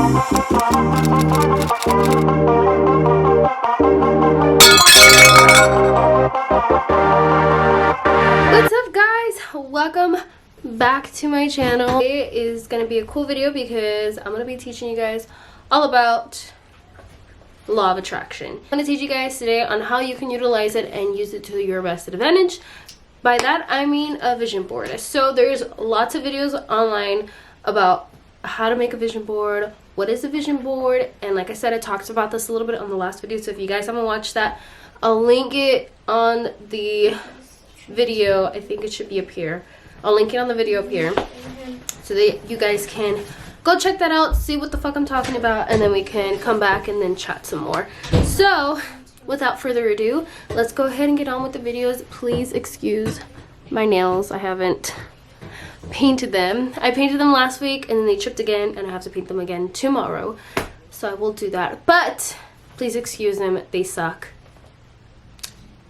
What's up, guys? Welcome back to my channel. It is gonna be a cool video because I'm gonna be teaching you guys all about law of attraction. I'm gonna teach you guys today on how you can utilize it and use it to your best advantage. By that I mean a vision board. So there's lots of videos online about how to make a vision board, what is a vision board, and like I said, I talked about this a little bit on the last video, so if you guys haven't watched that, I'll link it on the video. I think it should be up here. I'll link it on the video up here so that you guys can go check that out, see what the fuck I'm talking about, and then we can come back and then chat some more. So without further ado, let's go ahead and get on with the videos. Please excuse my nails. I haven't painted them. I painted them last week and then they chipped again, and I have to paint them again tomorrow, so I will do that, but please excuse them, they suck.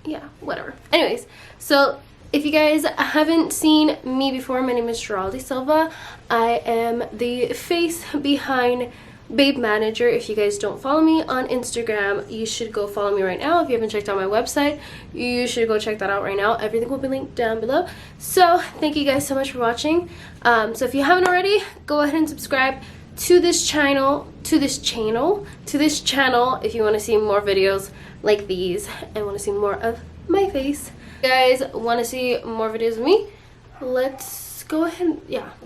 Yeah, whatever. Anyways, so if you guys haven't seen me before, my name is Geraldi Silva. I am the face behind Babe Manager. If you guys don't follow me on Instagram, you should go follow me right now. If you haven't checked out my website, you should go check that out right now. Everything will be linked down below. So thank you guys so much for watching. So if you haven't already, go ahead and subscribe to this channel, if you want to see more videos like these and want to see more of my face. If you guys want to see more videos of me, let's go ahead and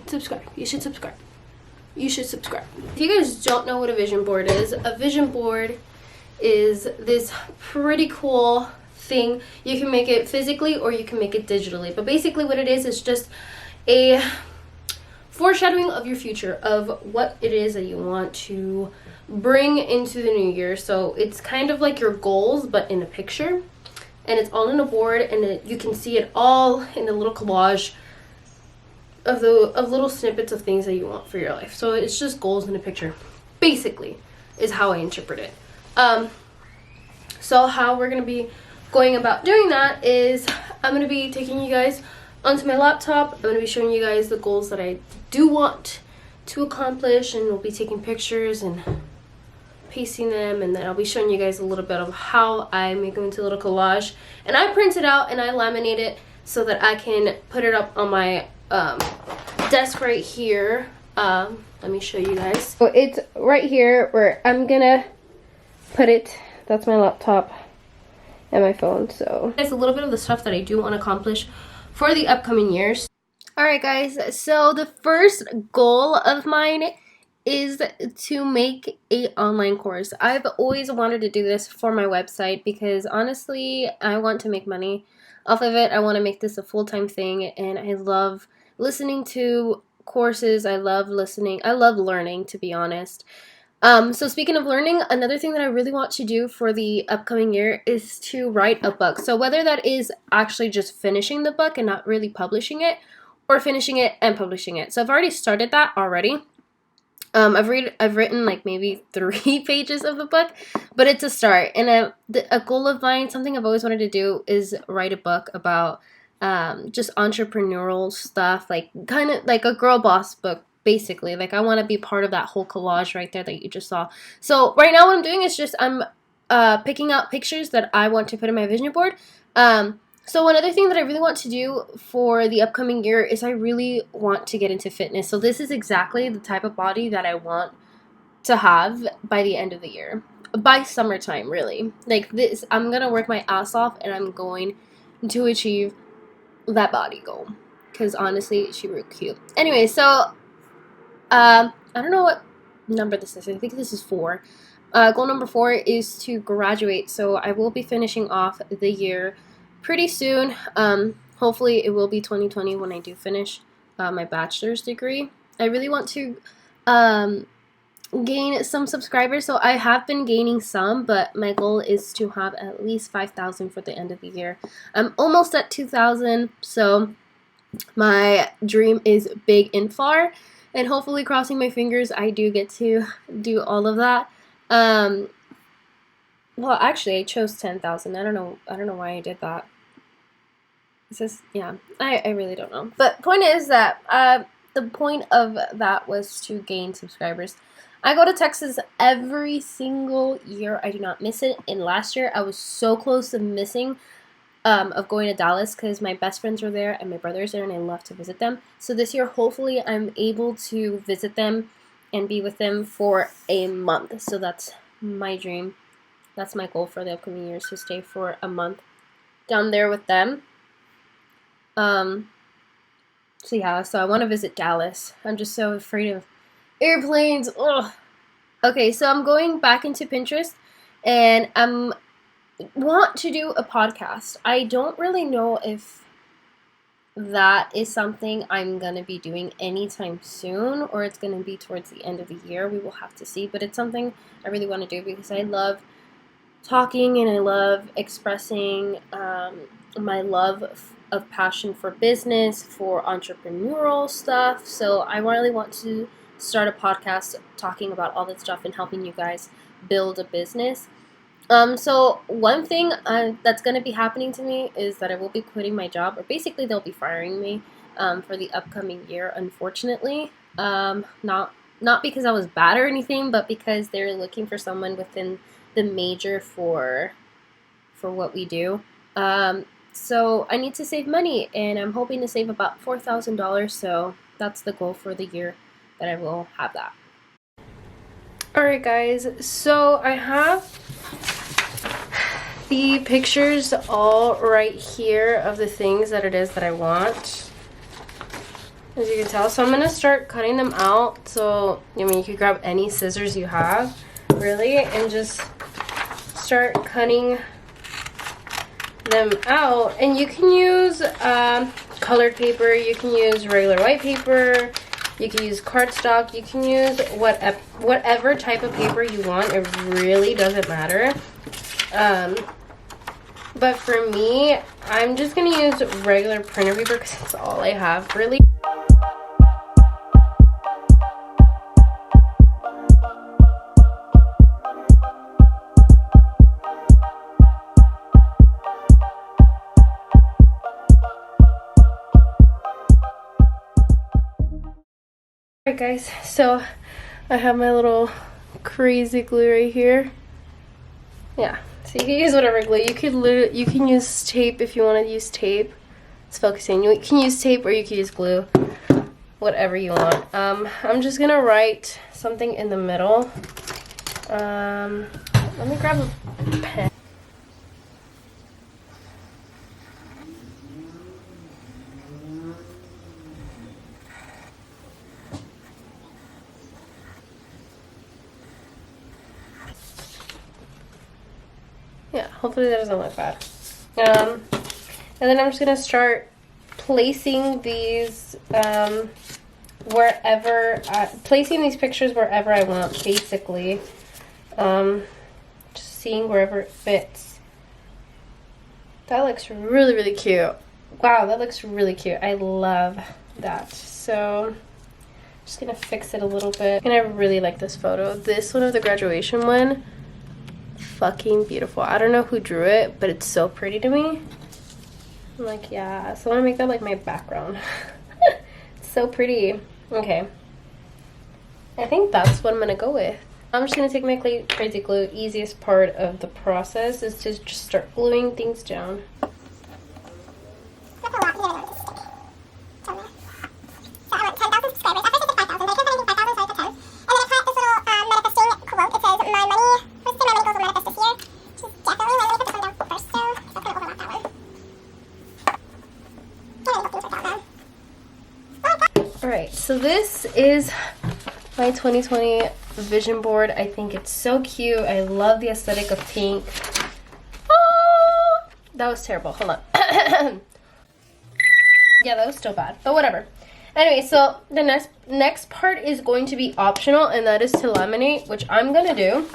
subscribe. You should subscribe. If you guys don't know what a vision board is, a vision board is this pretty cool thing. You can make it physically or you can make it digitally, but basically what it is just a foreshadowing of your future, of what it is that you want to bring into the new year. So it's kind of like your goals but in a picture, and it's all in a board, and you can see it all in a little collage of little snippets of things that you want for your life. So it's just goals in a picture, basically, is how I interpret it. So how we're gonna be going about doing that is I'm gonna be taking you guys onto my laptop. I'm gonna be showing you guys the goals that I do want to accomplish, and we'll be taking pictures and pasting them, and then I'll be showing you guys a little bit of how I make them into a little collage, and I print it out and I laminate it so that I can put it up on my desk right here. Let me show you guys. So it's right here where I'm gonna put it. That's my laptop and my phone. So there's a little bit of the stuff that I do want to accomplish for the upcoming years. Alright guys, so the first goal of mine is to make an online course. I've always wanted to do this for my website because honestly, I want to make money off of it. I want to make this a full-time thing, and I love listening to courses. I love learning, to be honest. So speaking of learning, another thing that I really want to do for the upcoming year is to write a book. So whether that is actually just finishing the book and not really publishing it, or finishing it and publishing it. So I've already started that already. I've written like maybe 3 pages of the book, but it's a start. And a goal of mine, something I've always wanted to do, is write a book about just entrepreneurial stuff, like kind of like a girl boss book, basically. Like I want to be part of that whole collage right there that you just saw. So right now what I'm doing is just I'm picking out pictures that I want to put in my vision board. So another thing that I really want to do for the upcoming year is I really want to get into fitness. So this is exactly the type of body that I want to have by the end of the year. By summertime, really. Like this, I'm going to work my ass off and I'm going to achieve that body goal. Because honestly, she was cute. Anyway, so I don't know what number this is. I think this is 4. Goal number 4 is to graduate. So I will be finishing off the year pretty soon. Hopefully it will be 2020 when I do finish my bachelor's degree. I really want to gain some subscribers, so I have been gaining some, but my goal is to have at least 5,000 for the end of the year. I'm almost at 2,000, so my dream is big and far, and hopefully, crossing my fingers, I do get to do all of that. Well, actually, I chose 10,000. I don't know why I did that. It's just, yeah, I really don't know. But point is that the point of that was to gain subscribers. I go to Texas every single year. I do not miss it. And last year I was so close to missing of going to Dallas because my best friends were there and my brother's there and I love to visit them. So this year hopefully I'm able to visit them and be with them for a month. So that's my dream. That's my goal for the upcoming years, to stay for a month down there with them. So I want to visit Dallas. I'm just so afraid of airplanes. Ugh. Okay, so I'm going back into Pinterest and want to do a podcast. I don't really know if that is something I'm going to be doing anytime soon, or it's going to be towards the end of the year. We will have to see, but it's something I really want to do because I love talking and I love expressing my love of passion for business, for entrepreneurial stuff. So I really want to start a podcast talking about all that stuff and helping you guys build a business. So one thing that's going to be happening to me is that I will be quitting my job, or basically they'll be firing me for the upcoming year, unfortunately. Not because I was bad or anything, but because they're looking for someone within the major for what we do. So I need to save money, and I'm hoping to save about $4,000, so that's the goal for the year, that I will have that. Alright guys, so I have the pictures all right here of the things that it is that I want, as you can tell. So I'm going to start cutting them out. So, I mean, you could grab any scissors you have, really, and just start cutting them out. And you can use colored paper, you can use regular white paper, you can use cardstock, you can use whatever type of paper you want. It really doesn't matter. But for me, I'm just going to use regular printer paper because it's all I have, really. Alright guys, so I have my little crazy glue right here. Yeah, so you can use whatever glue. You can use tape if you want to use tape. It's focusing. You can use tape or you can use glue, whatever you want. I'm just gonna write something in the middle. Let me grab a pen. Yeah, hopefully that doesn't look bad. And then I'm just gonna start placing these placing these pictures wherever I want, basically. Just seeing wherever it fits. That looks really, really cute. Wow, that looks really cute. I love that. So I'm just gonna fix it a little bit. And I really like this photo. This one of the graduation one. Fucking beautiful. I don't know who drew it, but it's so pretty to me. I'm like, yeah, so I want to make that like my background. It's so pretty. Okay, I think that's what I'm gonna go with. I'm just gonna take my crazy glue. Easiest part of the process is to just start gluing things down. Alright, so this is my 2020 vision board. I think it's so cute. I love the aesthetic of pink. Oh, that was terrible. Hold on. Yeah, that was still bad, but whatever. Anyway, so the next part is going to be optional, and that is to laminate, which I'm gonna do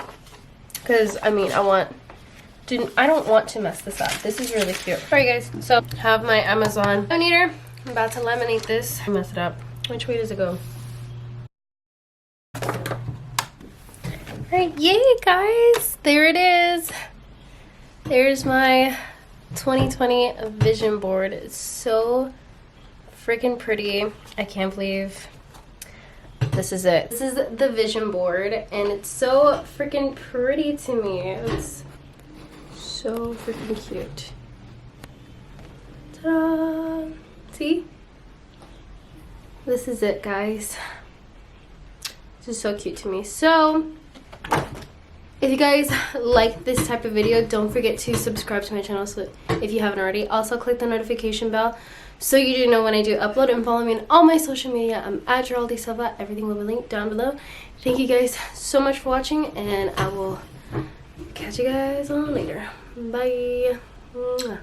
because I mean I don't want to mess this up. This is really cute. Alright guys, so I have my Amazon laminator. I'm about to laminate this. I messed it up. Which way does it go? Alright, yay guys! There it is. There's my 2020 vision board. It's so freaking pretty. I can't believe this is it. This is the vision board, and it's so freaking pretty to me. It's so freaking cute. Ta-da! See? This is it, guys. This is so cute to me. So, if you guys like this type of video, don't forget to subscribe to my channel so if you haven't already. Also, click the notification bell so you do know when I do upload, and follow me on all my social media. I'm at Geraldine Silva. Everything will be linked down below. Thank you guys so much for watching, and I will catch you guys on later. Bye. Mwah.